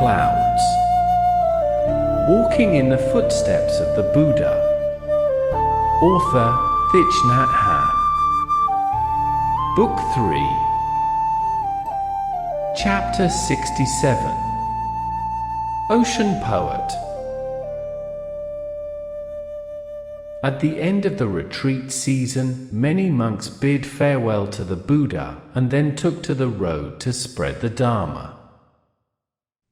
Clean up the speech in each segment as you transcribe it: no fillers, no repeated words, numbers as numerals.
Cloudtts. Walking in the Footsteps of the Buddha. Author Thich Nhat Hanh. Book 3. Chapter 67. Ocean Poet. At the end of the retreat season, many monks bid farewell to the Buddha and then took to the road to spread the Dharma.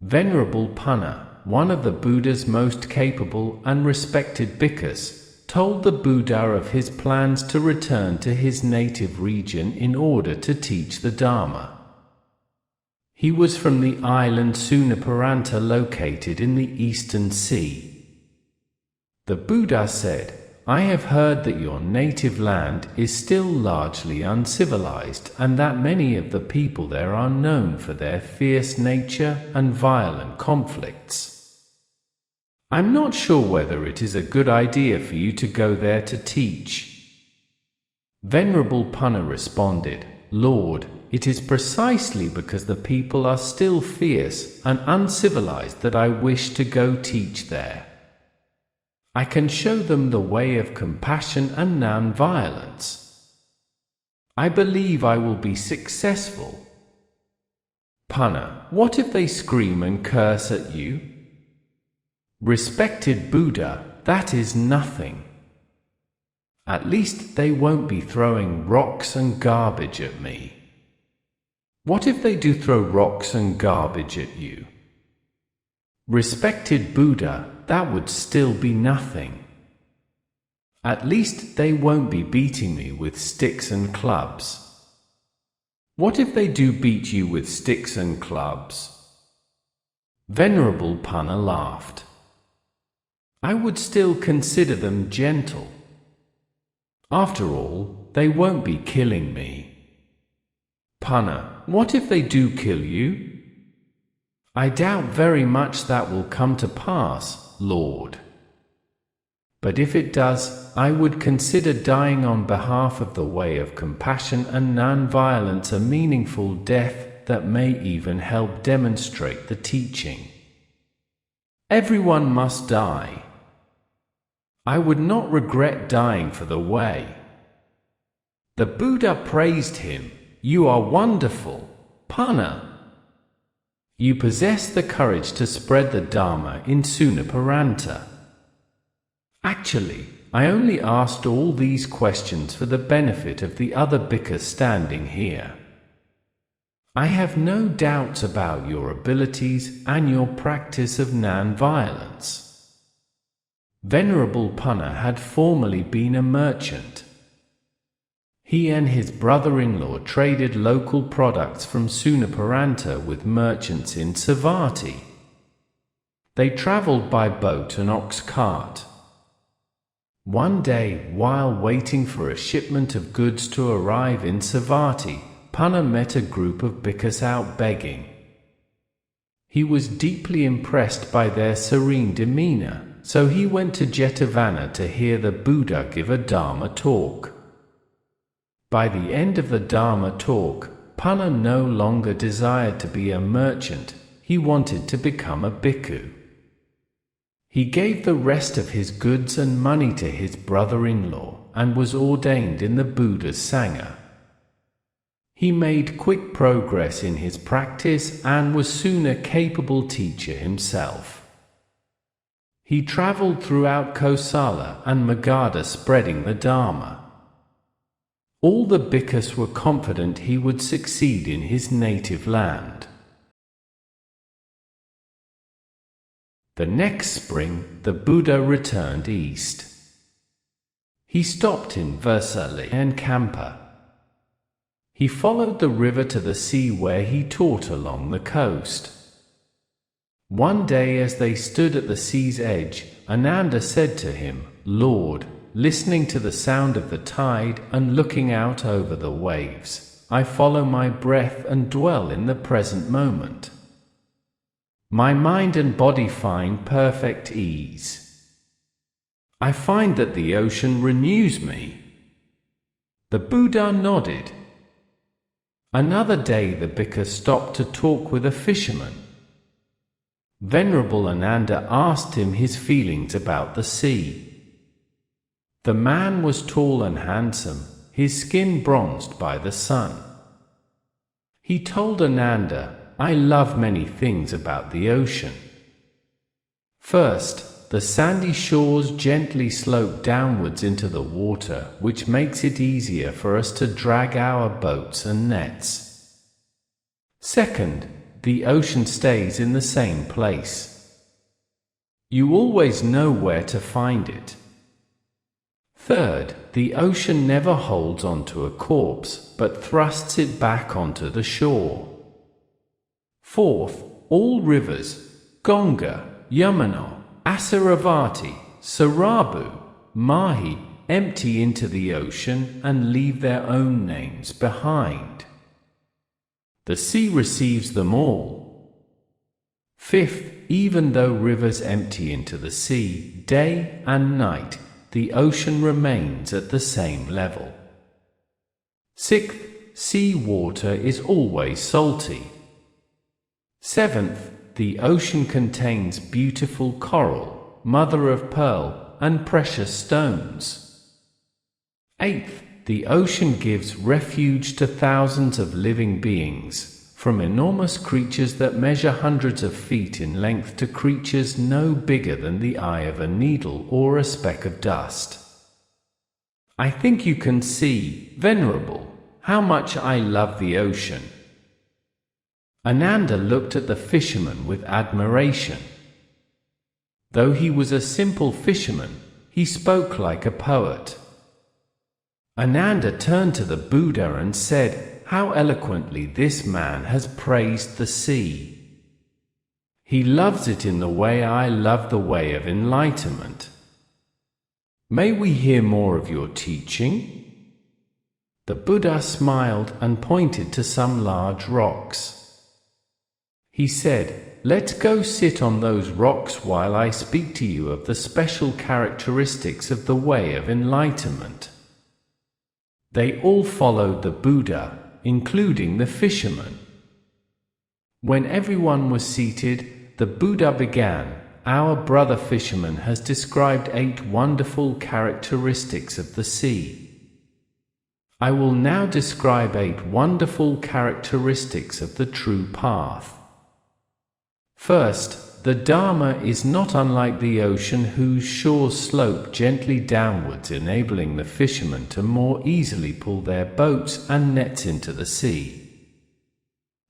Venerable Punna, one of the Buddha's most capable and respected bhikkhus, told the Buddha of his plans to return to his native region in order to teach the Dharma. He was from the island Sunaparanta located in the Eastern Sea. The Buddha said, "I have heard that your native land is still largely uncivilized and that many of the people there are known for their fierce nature and violent conflicts. I'm not sure whether it is a good idea for you to go there to teach." Venerable Punna responded, "Lord, it is precisely because the people are still fierce and uncivilized that I wish to go teach there. I can show them the way of compassion and non-violence. I believe I will be successful." Punna, what if they scream and curse at you? Respected Buddha, that is nothing. At least they won't be throwing rocks and garbage at me. What if they do throw rocks and garbage at you? Respected Buddha, that would still be nothing. At least they won't be beating me with sticks and clubs. What if they do beat you with sticks and clubs? Venerable Punna laughed. I would still consider them gentle. After all, they won't be killing me. Punna, what if they do kill you? I doubt very much that will come to pass, Lord. But if it does, I would consider dying on behalf of the way of compassion and non-violence, a meaningful death that may even help demonstrate the teaching. Everyone must die. I would not regret dying for the way. The Buddha praised him. You are wonderful, Punna. You possess the courage to spread the Dharma in Sunaparanta. Actually, I only asked all these questions for the benefit of the other bhikkhus standing here. I have no doubts about your abilities and your practice of non-violence. Venerable Punna had formerly been a merchant. He and his brother-in-law traded local products from Sunaparanta with merchants in Savatthi. They traveled by boat and ox cart. One day, while waiting for a shipment of goods to arrive in Savatthi, Punna met a group of bhikkhus out begging. He was deeply impressed by their serene demeanor, so he went to Jetavana to hear the Buddha give a Dharma talk. By the end of the Dharma talk, Punna no longer desired to be a merchant, he wanted to become a bhikkhu. He gave the rest of his goods and money to his brother-in-law and was ordained in the Buddha's Sangha. He made quick progress in his practice and was soon a capable teacher himself. He traveled throughout Kosala and Magadha spreading the Dharma. All the bhikkhus were confident he would succeed in his native land. The next spring, the Buddha returned east. He stopped in Vesali and Kampa. He followed the river to the sea where he taught along the coast. One day as they stood at the sea's edge, Ananda said to him, "Lord, listening to the sound of the tide and looking out over the waves, I follow my breath and dwell in the present moment. My mind and body find perfect ease. I find that the ocean renews me." The Buddha nodded. Another day the bhikkhu stopped to talk with a fisherman. Venerable Ananda asked him his feelings about the sea. The man was tall and handsome, his skin bronzed by the sun. He told Ananda, "I love many things about the ocean. First, the sandy shores gently slope downwards into the water, which makes it easier for us to drag our boats and nets. Second, the ocean stays in the same place. You always know where to find it. Third, the ocean never holds onto a corpse, but thrusts it back onto the shore. Fourth, all rivers, Ganga, Yamuna, Asaravati, Sarabu, Mahi, empty into the ocean and leave their own names behind. The sea receives them all. Fifth, even though rivers empty into the sea, day and night, the ocean remains at the same level. Sixth, sea water is always salty. Seventh, the ocean contains beautiful coral, mother of pearl, and precious stones. Eighth, the ocean gives refuge to thousands of living beings, from enormous creatures that measure hundreds of feet in length to creatures no bigger than the eye of a needle or a speck of dust. I think you can see, Venerable, how much I love the ocean." Ananda looked at the fisherman with admiration. Though he was a simple fisherman, he spoke like a poet. Ananda turned to the Buddha and said, "How eloquently this man has praised the sea. He loves it in the way I love the way of enlightenment. May we hear more of your teaching?" The Buddha smiled and pointed to some large rocks. He said, "Let's go sit on those rocks while I speak to you of the special characteristics of the way of enlightenment." They all followed the Buddha, including the fisherman. When everyone was seated, the Buddha began, "Our brother fisherman has described 8 wonderful characteristics of the sea. I will now describe 8 wonderful characteristics of the true path. First, the Dharma is not unlike the ocean, whose shores slope gently downwards, enabling the fishermen to more easily pull their boats and nets into the sea.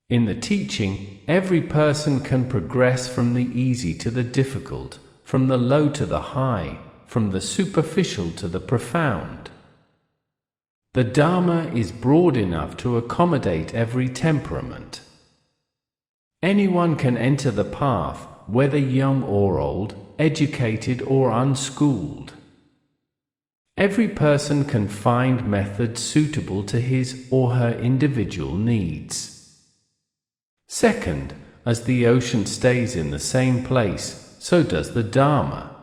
In the teaching, every person can progress from the easy to the difficult, from the low to the high, from the superficial to the profound. The Dharma is broad enough to accommodate every temperament. Anyone can enter the path, whether young or old, educated or unschooled. Every person can find methods suitable to his or her individual needs. Second, as the ocean stays in the same place, so does the Dharma.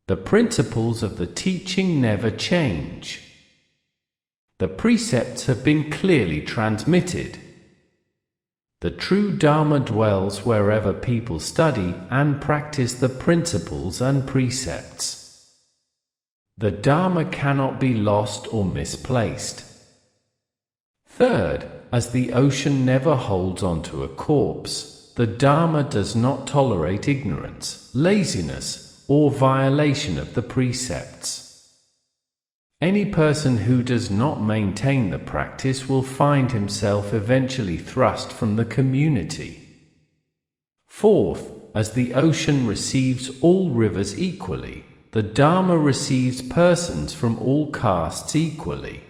The principles of the teaching never change. The precepts have been clearly transmitted. The true Dharma dwells wherever people study and practice the principles and precepts. The Dharma cannot be lost or misplaced. Third, as the ocean never holds onto a corpse, the Dharma does not tolerate ignorance, laziness, or violation of the precepts. Any person who does not maintain the practice will find himself eventually thrust from the community. Fourth, as the ocean receives all rivers equally, the Dharma receives persons from all castes equally.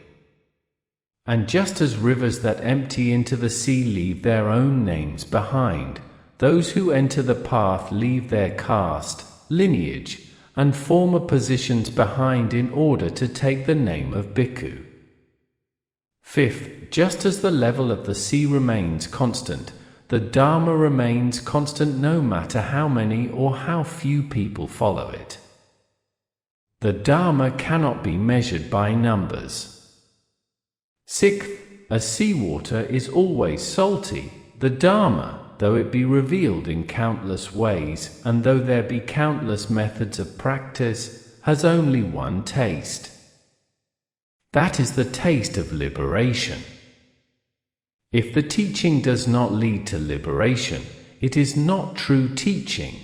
And just as rivers that empty into the sea leave their own names behind, those who enter the path leave their caste, lineage, and former positions behind in order to take the name of bhikkhu. Fifth, just as the level of the sea remains constant, the Dharma remains constant no matter how many or how few people follow it. The Dharma cannot be measured by numbers. Sixth, as seawater is always salty, the Dharma, though it be revealed in countless ways, and though there be countless methods of practice, has only one taste. That is the taste of liberation. If the teaching does not lead to liberation, it is not true teaching.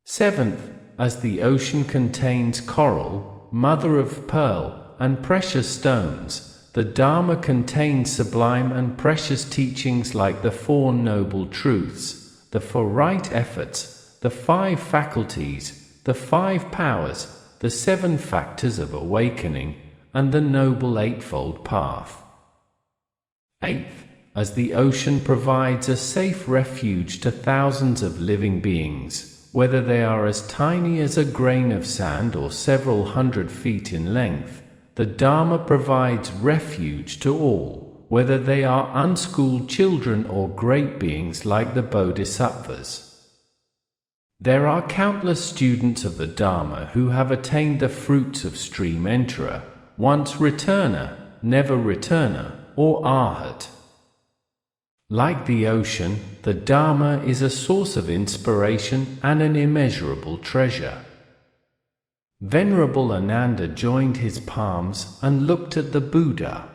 Seventh, as the ocean contains coral, mother of pearl, and precious stones, the Dharma contains sublime and precious teachings like the Four Noble Truths, the Four Right Efforts, the Five Faculties, the Five Powers, the Seven Factors of Awakening, and the Noble Eightfold Path. Eighth, as the ocean provides a safe refuge to thousands of living beings, whether they are as tiny as a grain of sand or several hundred feet in length, the Dharma provides refuge to all, whether they are unschooled children or great beings like the Bodhisattvas. There are countless students of the Dharma who have attained the fruits of stream enterer, once returner, never returner, or arhat. Like the ocean, the Dharma is a source of inspiration and an immeasurable treasure. Venerable Ananda joined his palms and looked at the Buddha.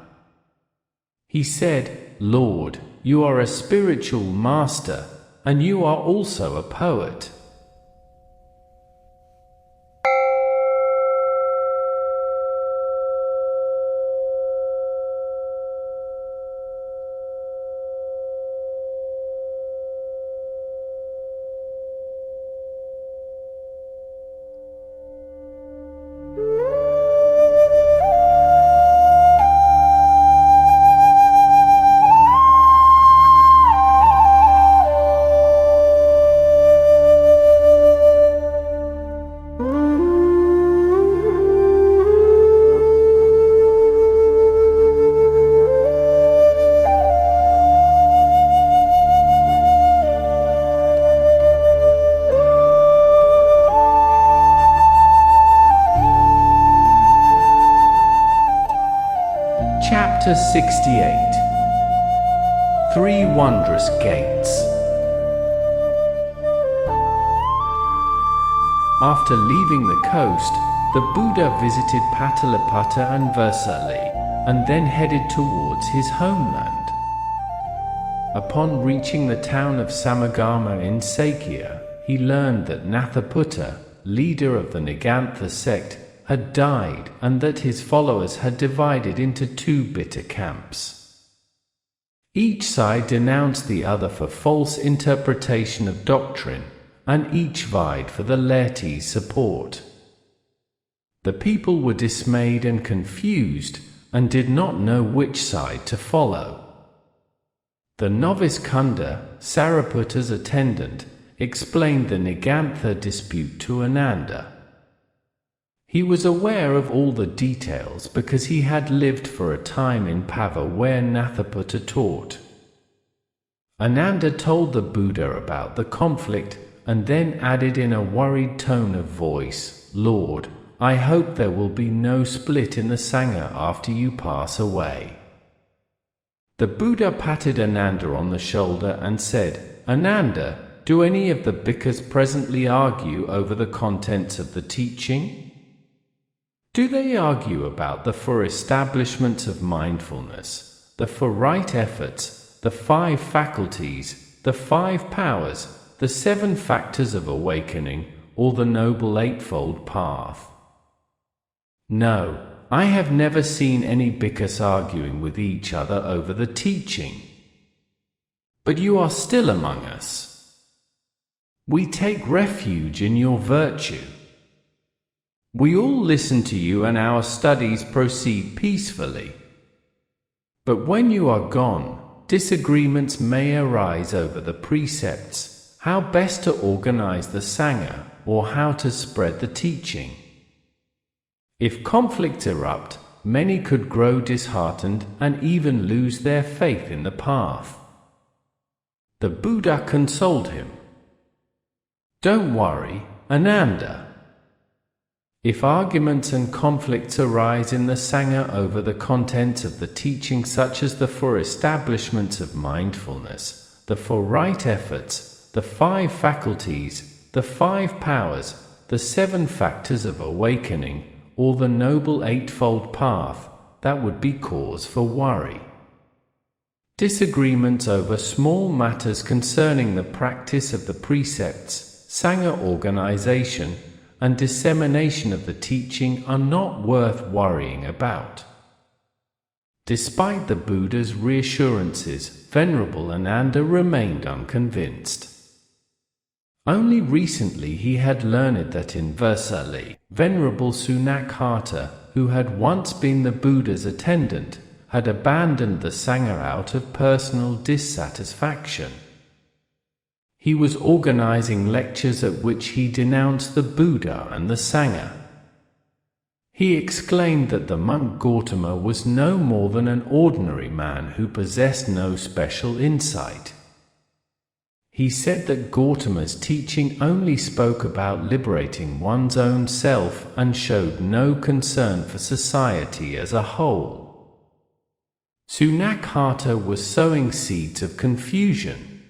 He said, "Lord, you are a spiritual master, and you are also a poet." Chapter 68. Three Wondrous Gates. After leaving the coast, the Buddha visited Pataliputta and Vesali, and then headed towards his homeland. Upon reaching the town of Samagama in Sakya, he learned that Nathaputta, leader of the Nigantha sect, had died, and that his followers had divided into two bitter camps. Each side denounced the other for false interpretation of doctrine, and each vied for the laity's support. The people were dismayed and confused, and did not know which side to follow. The novice Kunda, Sariputta's attendant, explained the Nigantha dispute to Ananda. He was aware of all the details because he had lived for a time in Pava where Nathaputta taught. Ananda told the Buddha about the conflict and then added in a worried tone of voice, "Lord, I hope there will be no split in the Sangha after you pass away." The Buddha patted Ananda on the shoulder and said, "Ananda, do any of the bhikkhus presently argue over the contents of the teaching? Do they argue about the four establishments of mindfulness, the four right efforts, the five faculties, the five powers, the seven factors of awakening, or the Noble Eightfold Path?" No, I have never seen any bhikkhus arguing with each other over the teaching. But you are still among us. We take refuge in your virtue. We all listen to you and our studies proceed peacefully. But when you are gone, disagreements may arise over the precepts, how best to organize the Sangha, or how to spread the teaching. If conflicts erupt, many could grow disheartened and even lose their faith in the path. The Buddha consoled him. "Don't worry, Ananda. If arguments and conflicts arise in the Sangha over the contents of the teaching such as the four establishments of mindfulness, the 4 right efforts, the 5 faculties, the 5 powers, the 7 factors of awakening, or the Noble Eightfold Path, that would be cause for worry. Disagreements over small matters concerning the practice of the precepts, Sangha organization, and dissemination of the teaching are not worth worrying about. Despite the Buddha's reassurances, Venerable Ananda remained unconvinced. Only recently he had learned that in Vesali, Venerable Thich, who had once been the Buddha's attendant, had abandoned the Sangha out of personal dissatisfaction. He was organizing lectures at which he denounced the Buddha and the Sangha. He exclaimed that the monk Gautama was no more than an ordinary man who possessed no special insight. He said that Gautama's teaching only spoke about liberating one's own self and showed no concern for society as a whole. Thich was sowing seeds of confusion.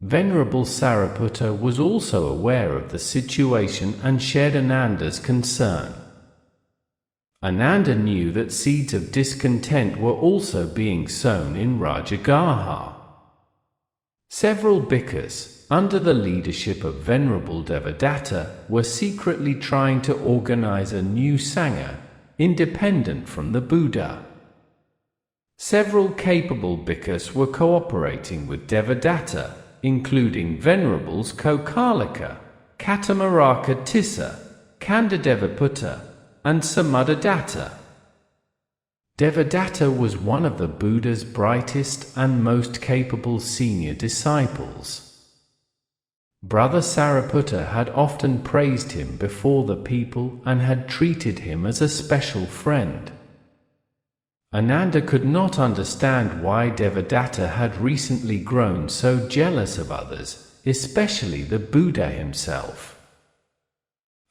Venerable Sariputta was also aware of the situation and shared Ananda's concern. Ananda knew that seeds of discontent were also being sown in Rajagaha. Several bhikkhus, under the leadership of Venerable Devadatta, were secretly trying to organize a new Sangha, independent from the Buddha. Several capable bhikkhus were cooperating with Devadatta, including Venerables Kokalika, Katamaraka Tissa, Kandadevaputta, and Samuddadatta. Devadatta was one of the Buddha's brightest and most capable senior disciples. Brother Sariputta had often praised him before the people and had treated him as a special friend. Ananda could not understand why Devadatta had recently grown so jealous of others, especially the Buddha himself.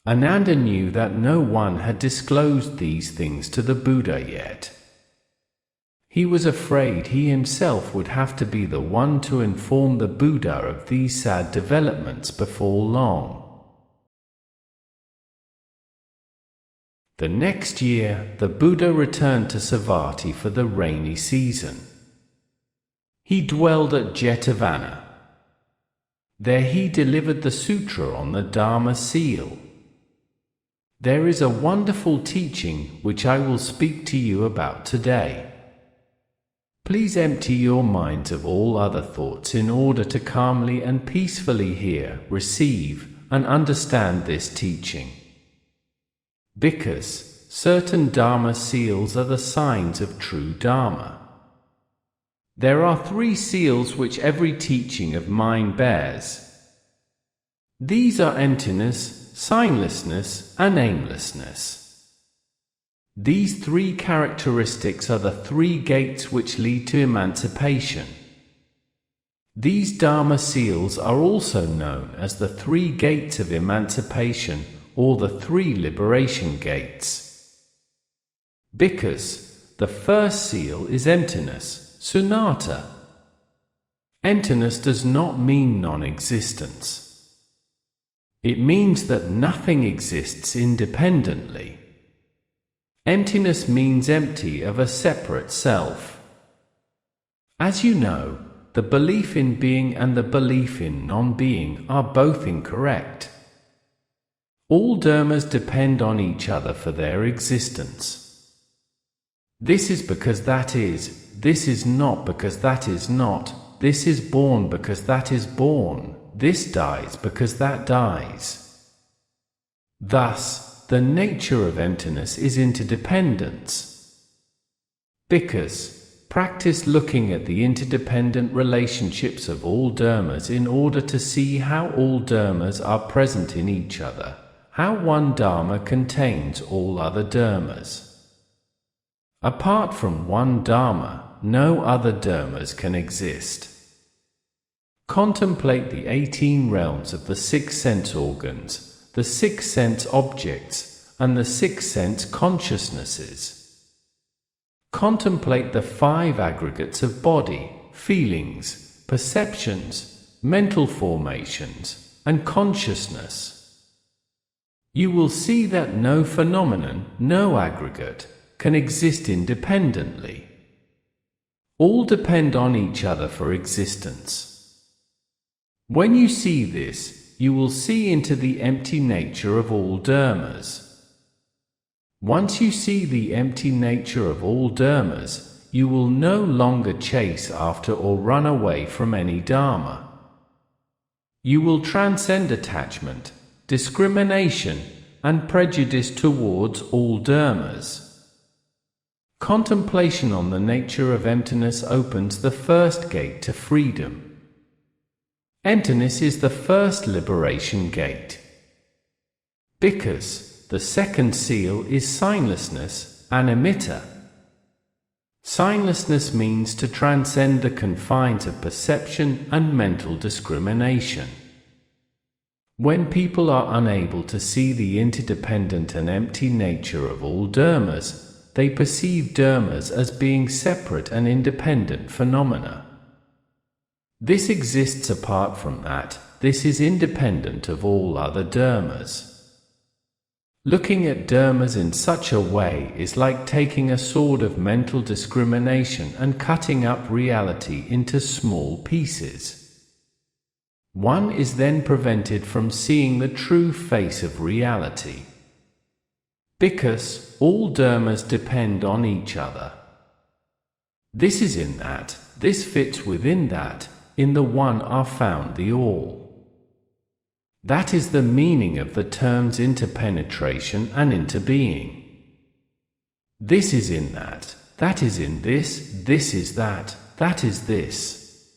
Ananda knew that no one had disclosed these things to the Buddha yet. He was afraid he himself would have to be the one to inform the Buddha of these sad developments before long. The next year, the Buddha returned to Savatthi for the rainy season. He dwelled at Jetavana. There he delivered the sutra on the Dharma seal. There is a wonderful teaching which I will speak to you about today. Please empty your minds of all other thoughts in order to calmly and peacefully hear, receive, and understand this teaching. Because certain Dharma seals are the signs of true Dharma. There are 3 seals which every teaching of mine bears. These are emptiness, signlessness, and aimlessness. These 3 characteristics are the 3 gates which lead to emancipation. These Dharma seals are also known as the 3 gates of emancipation, or the 3 liberation gates. Because the first seal is emptiness, sunyata. Emptiness does not mean non-existence. It means that nothing exists independently. Emptiness means empty of a separate self. As you know, the belief in being and the belief in non-being are both incorrect. All dharmas depend on each other for their existence. This is because that is, this is not because that is not, this is born because that is born, this dies because that dies. Thus, the nature of emptiness is interdependence. Because practice looking at the interdependent relationships of all dharmas in order to see how all dharmas are present in each other, how one dharma contains all other dharmas. Apart from one dharma, no other dharmas can exist. Contemplate the 18 realms of the 6 sense organs, the 6 sense objects, and the 6 sense consciousnesses. Contemplate the 5 aggregates of body, feelings, perceptions, mental formations, and consciousness. You will see that no phenomenon, no aggregate, can exist independently. All depend on each other for existence. When you see this, you will see into the empty nature of all dharmas. Once you see the empty nature of all dharmas, you will no longer chase after or run away from any dharma. You will transcend attachment, discrimination, and prejudice towards all dharmas. Contemplation on the nature of emptiness opens the first gate to freedom. Emptiness is the first liberation gate. Because the second seal is signlessness, animitta. Signlessness means to transcend the confines of perception and mental discrimination. When people are unable to see the interdependent and empty nature of all dharmas, they perceive dharmas as being separate and independent phenomena. This exists apart from that, this is independent of all other dharmas. Looking at dharmas in such a way is like taking a sword of mental discrimination and cutting up reality into small pieces. One is then prevented from seeing the true face of reality. Because all dharmas depend on each other. This is in that, this fits within that, in the one are found the all. That is the meaning of the terms interpenetration and interbeing. This is in that is in this is that is this.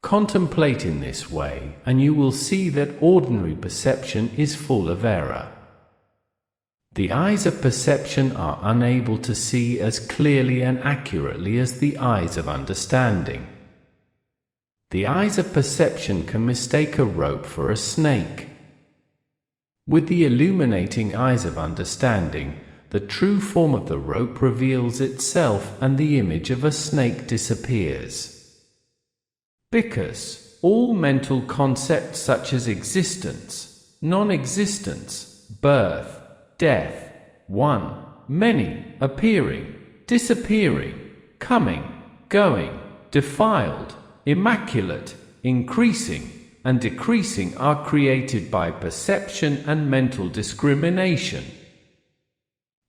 Contemplate in this way, and you will see that ordinary perception is full of error. The eyes of perception are unable to see as clearly and accurately as the eyes of understanding. The eyes of perception can mistake a rope for a snake. With the illuminating eyes of understanding, the true form of the rope reveals itself and the image of a snake disappears. Because all mental concepts such as existence, non-existence, birth, death, one, many, appearing, disappearing, coming, going, defiled, immaculate, increasing, and decreasing are created by perception and mental discrimination.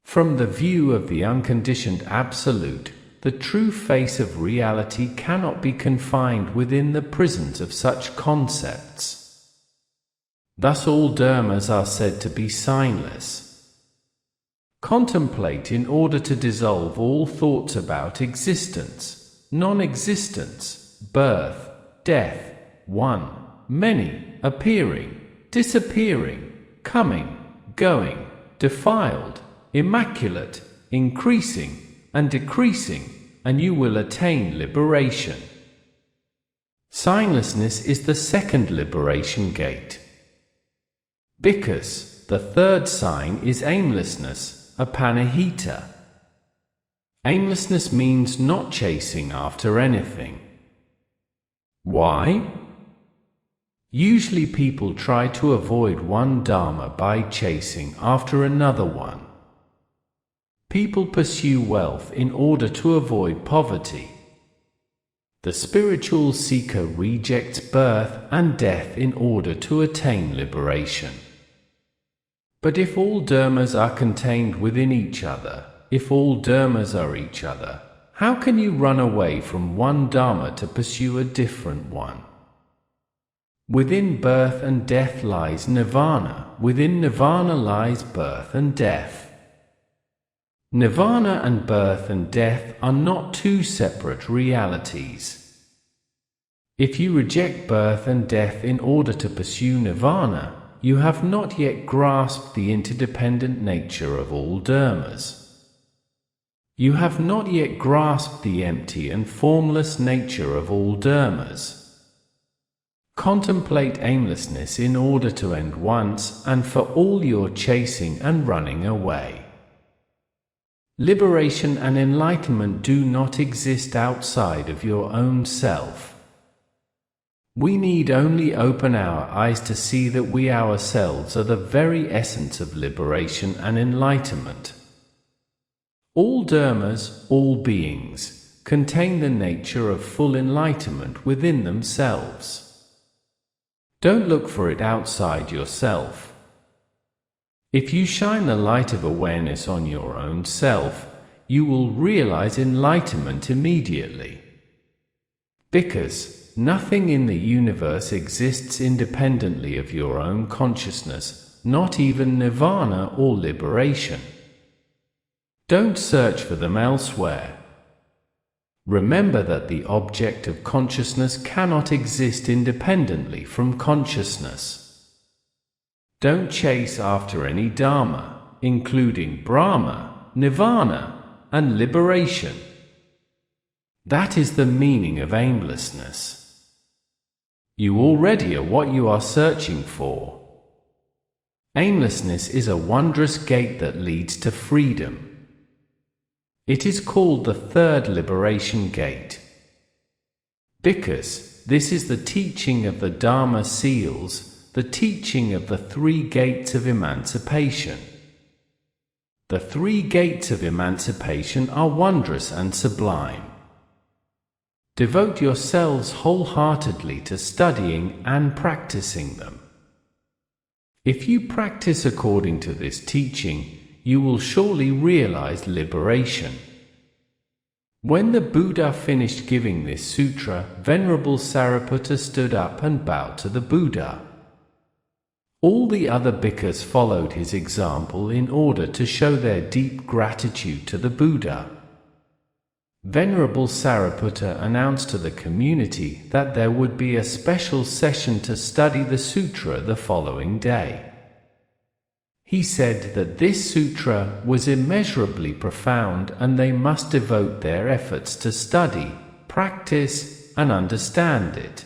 From the view of the unconditioned Absolute, the true face of reality cannot be confined within the prisons of such concepts. Thus all dharmas are said to be signless. Contemplate in order to dissolve all thoughts about existence, non-existence, birth, death, one, many, appearing, disappearing, coming, going, defiled, immaculate, increasing, and decreasing, and you will attain liberation. Signlessness is the second liberation gate. Because the third sign is aimlessness, apanihita. Aimlessness means not chasing after anything. Why? Usually people try to avoid one dharma by chasing after another one. People pursue wealth in order to avoid poverty. The spiritual seeker rejects birth and death in order to attain liberation. But if all dharmas are contained within each other, if all dharmas are each other, how can you run away from one dharma to pursue a different one? Within birth and death lies nirvana, within nirvana lies birth and death. Nirvana and birth and death are not two separate realities. If you reject birth and death in order to pursue nirvana, you have not yet grasped the interdependent nature of all dharmas. You have not yet grasped the empty and formless nature of all dharmas. Contemplate aimlessness in order to end once and for all your chasing and running away. Liberation and enlightenment do not exist outside of your own self. We need only open our eyes to see that we ourselves are the very essence of liberation and enlightenment. All dharmas, all beings, contain the nature of full enlightenment within themselves. Don't look for it outside yourself. If you shine the light of awareness on your own self, you will realize enlightenment immediately. Because nothing in the universe exists independently of your own consciousness, not even nirvana or liberation. Don't search for them elsewhere. Remember that the object of consciousness cannot exist independently from consciousness. Don't chase after any dharma, including Brahma, nirvana, and liberation. That is the meaning of aimlessness. You already are what you are searching for. Aimlessness is a wondrous gate that leads to freedom. It is called the third liberation gate. Because this is the teaching of the Dharma seals, the teaching of the three gates of emancipation. The three gates of emancipation are wondrous and sublime. Devote yourselves wholeheartedly to studying and practicing them. If you practice according to this teaching, you will surely realize liberation. When the Buddha finished giving this sutra, Venerable Sariputta stood up and bowed to the Buddha. All the other bhikkhus followed his example in order to show their deep gratitude to the Buddha. Venerable Sariputta announced to the community that there would be a special session to study the sutra the following day. He said that this sutra was immeasurably profound and they must devote their efforts to study, practice, and understand it.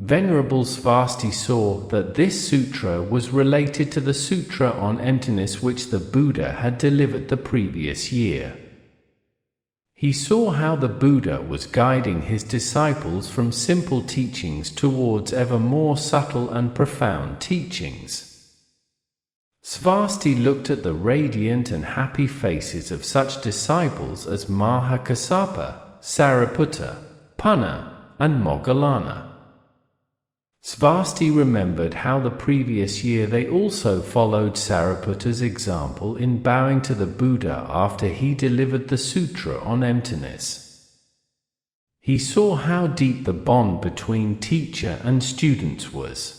Venerable Svasti saw that this sutra was related to the sutra on emptiness which the Buddha had delivered the previous year. He saw how the Buddha was guiding his disciples from simple teachings towards ever more subtle and profound teachings. Svasti looked at the radiant and happy faces of such disciples as Mahakassapa, Sariputta, Punna, and Moggallana. Svasti remembered how the previous year they also followed Sariputta's example in bowing to the Buddha after he delivered the sutra on emptiness. He saw how deep the bond between teacher and students was.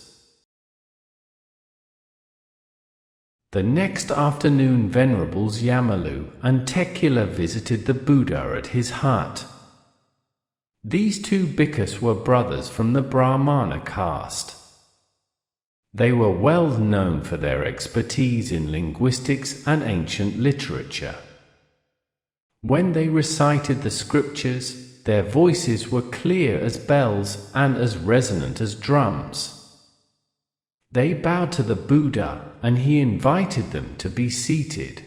The next afternoon Venerables Yamalu and Tekula visited the Buddha at his hut. These two bhikkhus were brothers from the Brahmana caste. They were well known for their expertise in linguistics and ancient literature. When they recited the scriptures, their voices were clear as bells and as resonant as drums. They bowed to the Buddha, and he invited them to be seated.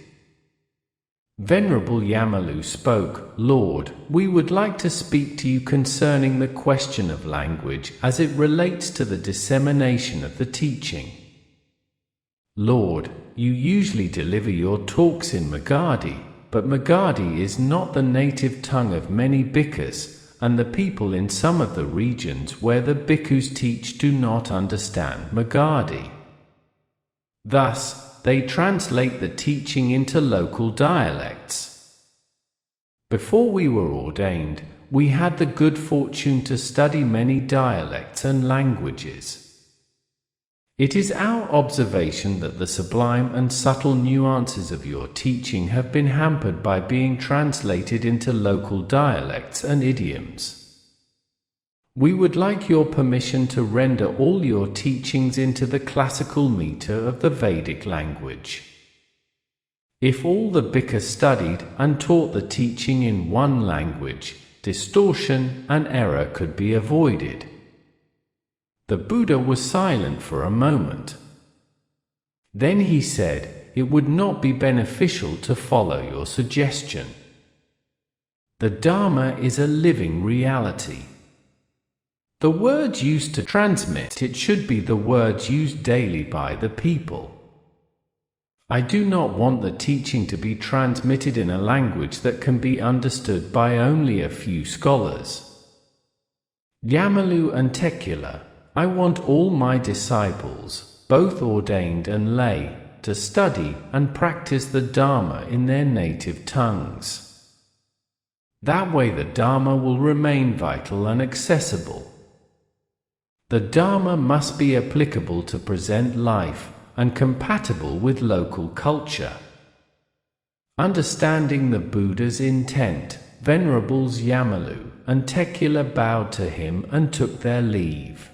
Venerable Yamalu spoke, "Lord, we would like to speak to you concerning the question of language as it relates to the dissemination of the teaching. Lord, you usually deliver your talks in Magadhi, but Magadhi is not the native tongue of many bhikkhus, and the people in some of the regions where the bhikkhus teach do not understand Magadhi. Thus, they translate the teaching into local dialects. Before we were ordained, we had the good fortune to study many dialects and languages. It is our observation that the sublime and subtle nuances of your teaching have been hampered by being translated into local dialects and idioms. We would like your permission to render all your teachings into the classical meter of the Vedic language. If all the bhikkhus studied and taught the teaching in one language, distortion and error could be avoided." The Buddha was silent for a moment. Then he said, "It would not be beneficial to follow your suggestion. The Dharma is a living reality. The words used to transmit it should be the words used daily by the people. I do not want the teaching to be transmitted in a language that can be understood by only a few scholars. Yamalu and Tekula, I want all my disciples, both ordained and lay, to study and practice the Dharma in their native tongues. That way the Dharma will remain vital and accessible. The Dharma must be applicable to present life and compatible with local culture. Understanding the Buddha's intent, Venerables Yamalu and Tekula bowed to him and took their leave.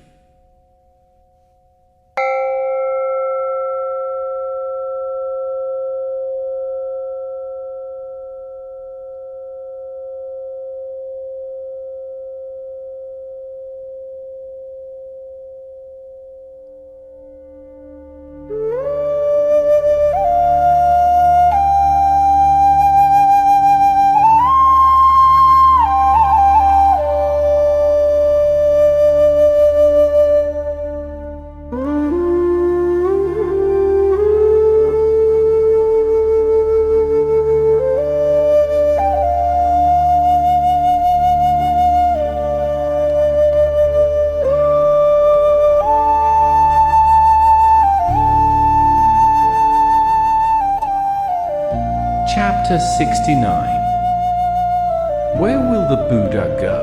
Chapter 69. Where will the Buddha go?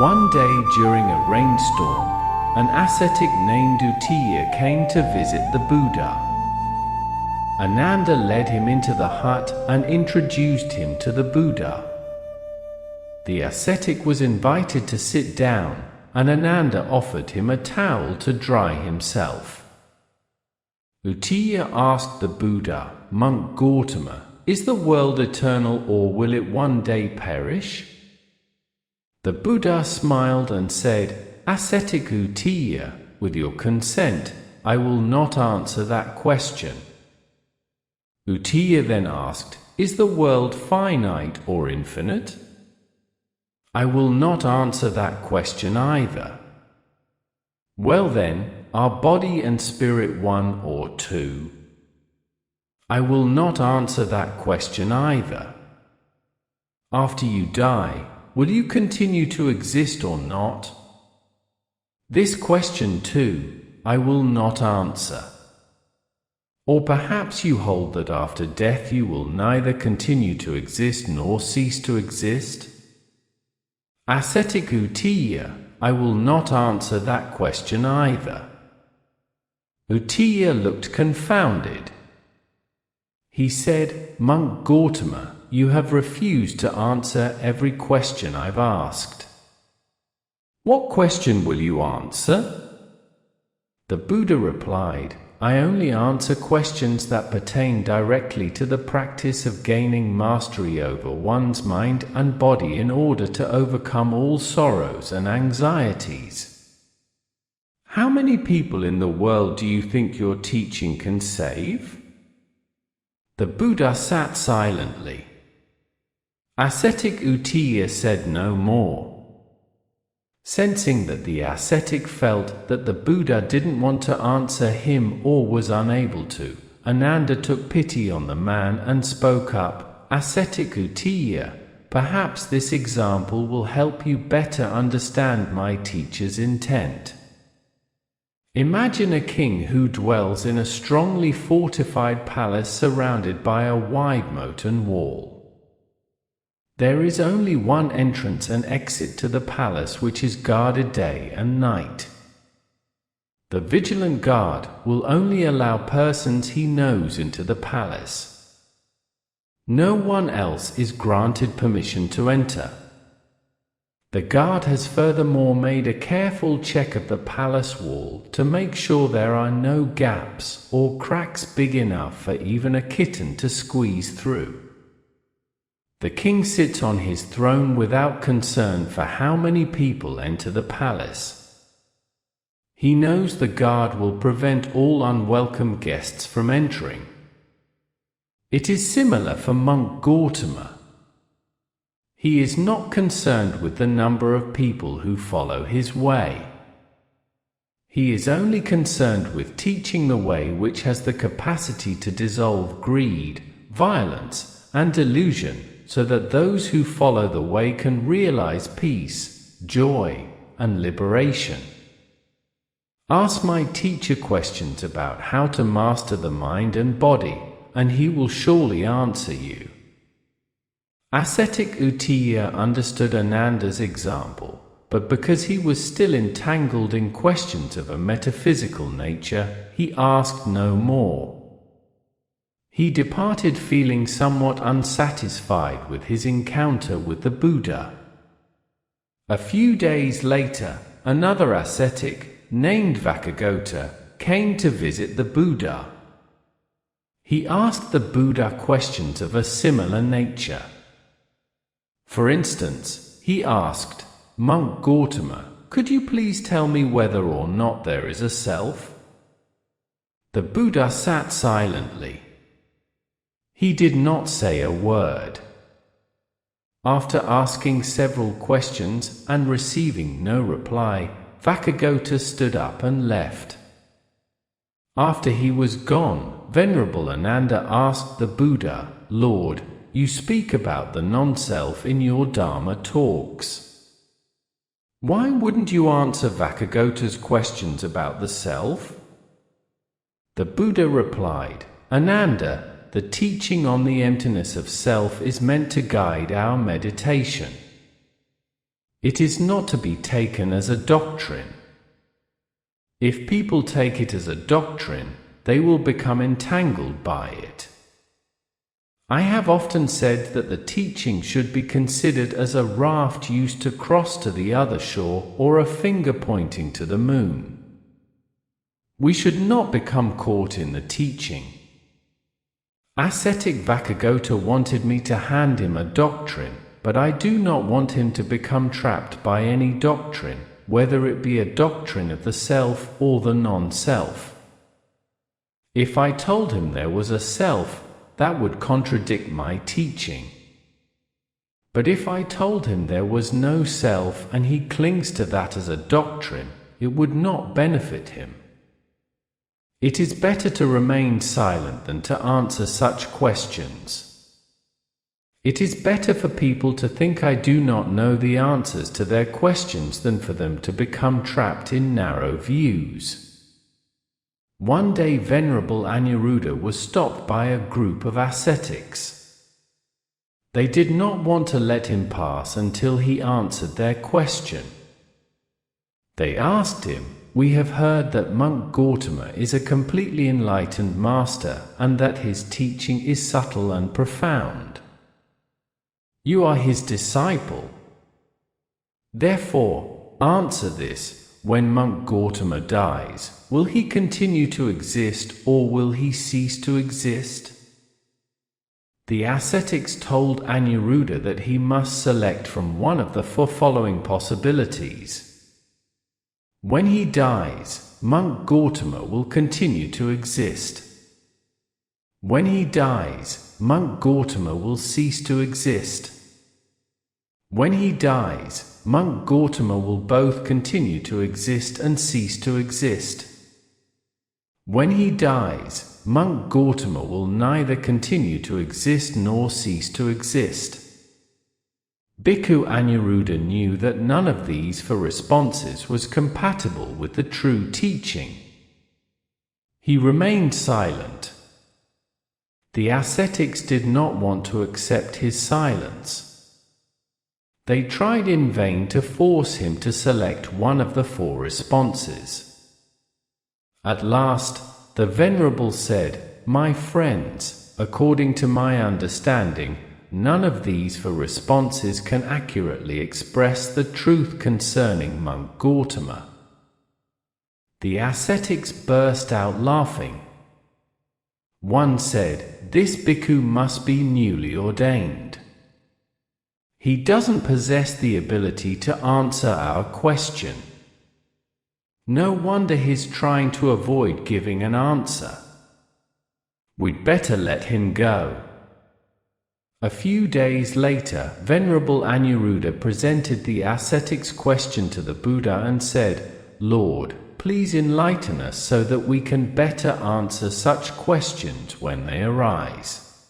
One day during a rainstorm, an ascetic named Uttiya came to visit the Buddha. Ananda led him into the hut and introduced him to the Buddha. The ascetic was invited to sit down, and Ananda offered him a towel to dry himself. Uttiya asked the Buddha, "Monk Gautama, is the world eternal or will it one day perish?" The Buddha smiled and said, "Ascetic Uttiya, with your consent, I will not answer that question." Uttiya then asked, "Is the world finite or infinite?" "I will not answer that question either." "Well then, are body and spirit one or two?" "I will not answer that question either." "After you die, will you continue to exist or not?" "This question too, I will not answer." "Or perhaps you hold that after death you will neither continue to exist nor cease to exist?" "Ascetic Uttiya, I will not answer that question either." Uttiya looked confounded. He said, "Monk Gautama, you have refused to answer every question I've asked. What question will you answer?" The Buddha replied, "I only answer questions that pertain directly to the practice of gaining mastery over one's mind and body in order to overcome all sorrows and anxieties. How many people in the world do you think your teaching can save?" The Buddha sat silently. Ascetic Uttiya said no more. Sensing that the ascetic felt that the Buddha didn't want to answer him or was unable to, Ananda took pity on the man and spoke up, "Ascetic Uttiya, perhaps this example will help you better understand my teacher's intent. Imagine a king who dwells in a strongly fortified palace surrounded by a wide moat and wall. There is only one entrance and exit to the palace, which is guarded day and night. The vigilant guard will only allow persons he knows into the palace. No one else is granted permission to enter. The guard has furthermore made a careful check of the palace wall to make sure there are no gaps or cracks big enough for even a kitten to squeeze through. The king sits on his throne without concern for how many people enter the palace. He knows the guard will prevent all unwelcome guests from entering. It is similar for monk Gautama. He is not concerned with the number of people who follow his way. He is only concerned with teaching the way which has the capacity to dissolve greed, violence, and delusion, so that those who follow the way can realize peace, joy, and liberation. Ask my teacher questions about how to master the mind and body, and he will surely answer you. Ascetic Uttiya understood Ananda's example, but because he was still entangled in questions of a metaphysical nature, he asked no more. He departed feeling somewhat unsatisfied with his encounter with the Buddha. A few days later, another ascetic, named Vakagota, came to visit the Buddha. He asked the Buddha questions of a similar nature. For instance, he asked, "Monk Gautama, could you please tell me whether or not there is a self?" The Buddha sat silently. He did not say a word. After asking several questions and receiving no reply, Vakagota stood up and left. After he was gone, Venerable Ananda asked the Buddha, "Lord, you speak about the non-self in your Dharma talks. Why wouldn't you answer Vakagota's questions about the self?" The Buddha replied, "Ananda, the teaching on the emptiness of self is meant to guide our meditation. It is not to be taken as a doctrine. If people take it as a doctrine, they will become entangled by it. I have often said that the teaching should be considered as a raft used to cross to the other shore or a finger pointing to the moon. We should not become caught in the teaching." Ascetic Vakagota wanted me to hand him a doctrine, but I do not want him to become trapped by any doctrine, whether it be a doctrine of the self or the non-self. If I told him there was a self, that would contradict my teaching. But if I told him there was no self and he clings to that as a doctrine, it would not benefit him. It is better to remain silent than to answer such questions. It is better for people to think I do not know the answers to their questions than for them to become trapped in narrow views. One day Venerable Aniruddha was stopped by a group of ascetics. They did not want to let him pass until he answered their question. They asked him, "We have heard that Monk Gautama is a completely enlightened master and that his teaching is subtle and profound. You are his disciple. Therefore, answer this. When Monk Gautama dies, will he continue to exist or will he cease to exist?" The ascetics told Aniruddha that he must select from one of the following possibilities. When he dies, Monk Gautama will continue to exist. When he dies, Monk Gautama will cease to exist. When he dies, Monk Gautama will both continue to exist and cease to exist. When he dies, Monk Gautama will neither continue to exist nor cease to exist. Bhikkhu Aniruddha knew that none of these four responses was compatible with the true teaching. He remained silent. The ascetics did not want to accept his silence. They tried in vain to force him to select one of the four responses. At last, the Venerable said, "My friends, according to my understanding, none of these four responses can accurately express the truth concerning Monk Gautama." The ascetics burst out laughing. One said, "This bhikkhu must be newly ordained. He doesn't possess the ability to answer our question. No wonder he's trying to avoid giving an answer. We'd better let him go." A few days later, Venerable Anuruddha presented the ascetic's question to the Buddha and said, "Lord, please enlighten us so that we can better answer such questions when they arise."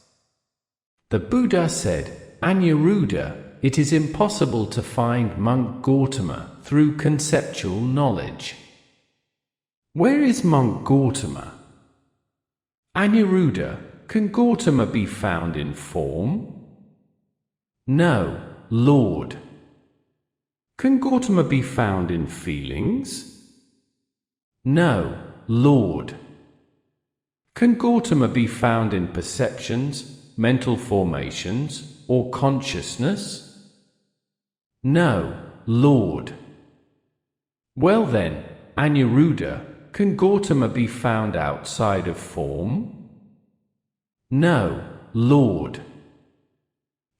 The Buddha said, "Anuruddha, it is impossible to find monk Gautama through conceptual knowledge." "Where is monk Gautama?" "Anuruddha, can Gautama be found in form?" "No, Lord." "Can Gautama be found in feelings?" "No, Lord." "Can Gautama be found in perceptions, mental formations, or consciousness?" "No, Lord." "Well then, Anuruddha, can Gautama be found outside of form?" "No, Lord."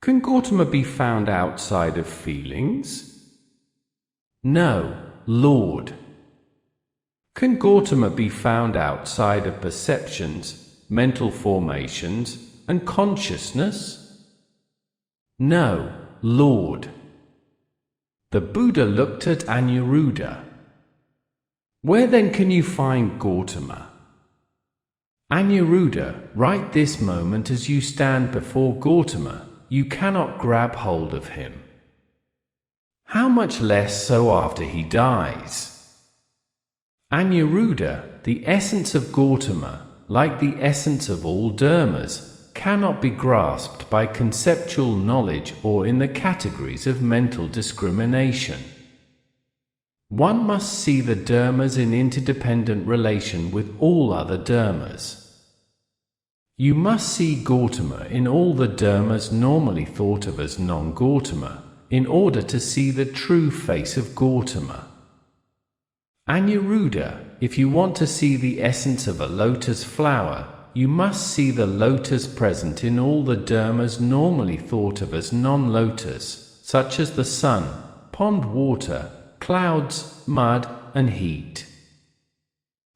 "Can Gautama be found outside of feelings?" "No, Lord." "Can Gautama be found outside of perceptions, mental formations, and consciousness?" "No, Lord." The Buddha looked at Anuruddha. "Where then can you find Gautama?" "Anuruddha, right this moment as you stand before Gautama, you cannot grab hold of him. How much less so after he dies?" "Anuruddha, the essence of Gautama, like the essence of all dharmas, cannot be grasped by conceptual knowledge or in the categories of mental discrimination. One must see the dharmas in interdependent relation with all other dharmas. You must see Gautama in all the dharmas normally thought of as non-Gautama, in order to see the true face of Gautama. Anuruddha, if you want to see the essence of a lotus flower, you must see the lotus present in all the dharmas normally thought of as non-lotus, such as the sun, pond water, clouds, mud, and heat.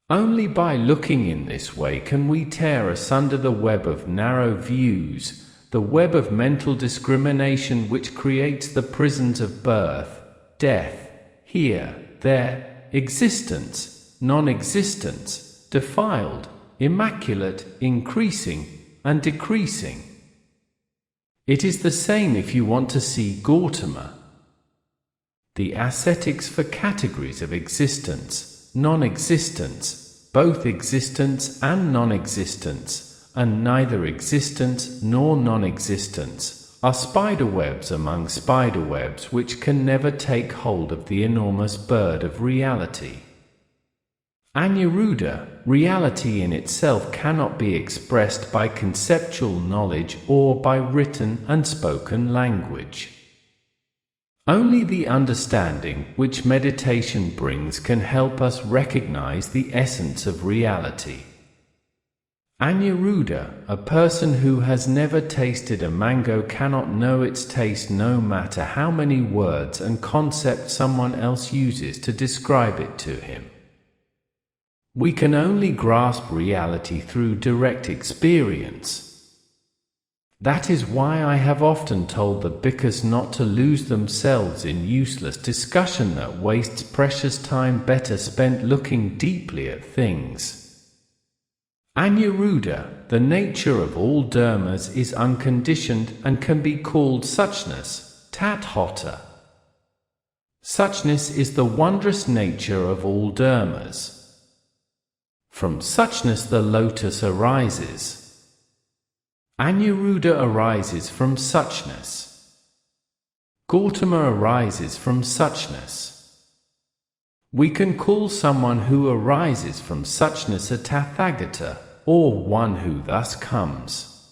Only by looking in this way can we tear asunder the web of narrow views, the web of mental discrimination which creates the prisons of birth, death, here, there, existence, non-existence, defiled, immaculate, increasing, and decreasing. It is the same if you want to see Gautama. The ascetics for categories of existence, non-existence, both existence and non-existence, and neither existence nor non-existence, are spiderwebs among spiderwebs which can never take hold of the enormous bird of reality. Anuruddha, reality in itself cannot be expressed by conceptual knowledge or by written and spoken language. Only the understanding which meditation brings can help us recognize the essence of reality. Anuruddha, a person who has never tasted a mango cannot know its taste no matter how many words and concepts someone else uses to describe it to him. We can only grasp reality through direct experience. That is why I have often told the bhikkhus not to lose themselves in useless discussion that wastes precious time better spent looking deeply at things. Anuruddha, the nature of all dharmas is unconditioned and can be called suchness, tathata. Suchness is the wondrous nature of all dharmas. From suchness the lotus arises. Anuruddha arises from suchness. Gautama arises from suchness. We can call someone who arises from suchness a Tathagata, or one who thus comes.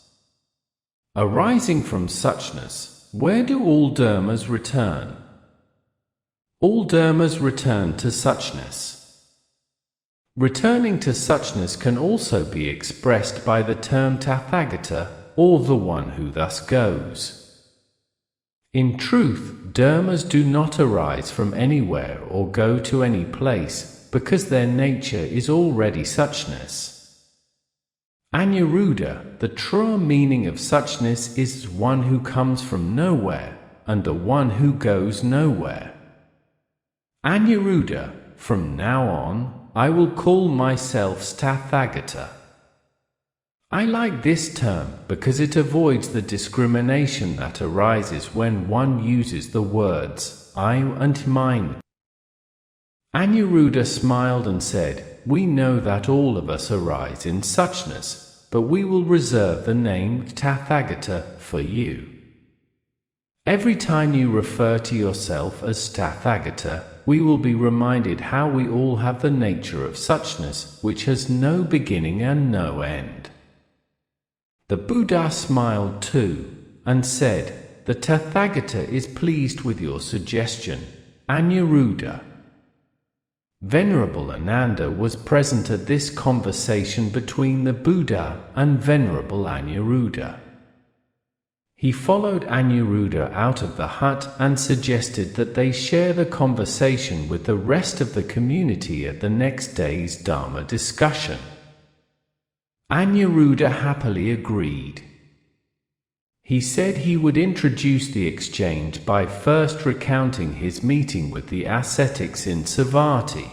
Arising from suchness, where do all dharmas return? All dharmas return to suchness. Returning to suchness can also be expressed by the term Tathagata, or the one who thus goes. In truth, dharmas do not arise from anywhere or go to any place, because their nature is already suchness. Anuruddha, the true meaning of suchness is one who comes from nowhere, and the one who goes nowhere. Anuruddha, from now on, I will call myself Tathagata. I like this term because it avoids the discrimination that arises when one uses the words I and mine. Anuruddha smiled and said, "We know that all of us arise in suchness, but we will reserve the name Tathagata for you. Every time you refer to yourself as Tathagata, we will be reminded how we all have the nature of suchness, which has no beginning and no end." The Buddha smiled too, and said, "The Tathagata is pleased with your suggestion, Anuruddha." Venerable Ananda was present at this conversation between the Buddha and Venerable Anuruddha. He followed Anuruddha out of the hut and suggested that they share the conversation with the rest of the community at the next day's Dharma discussion. Anuruddha happily agreed. He said he would introduce the exchange by first recounting his meeting with the ascetics in Savatthi.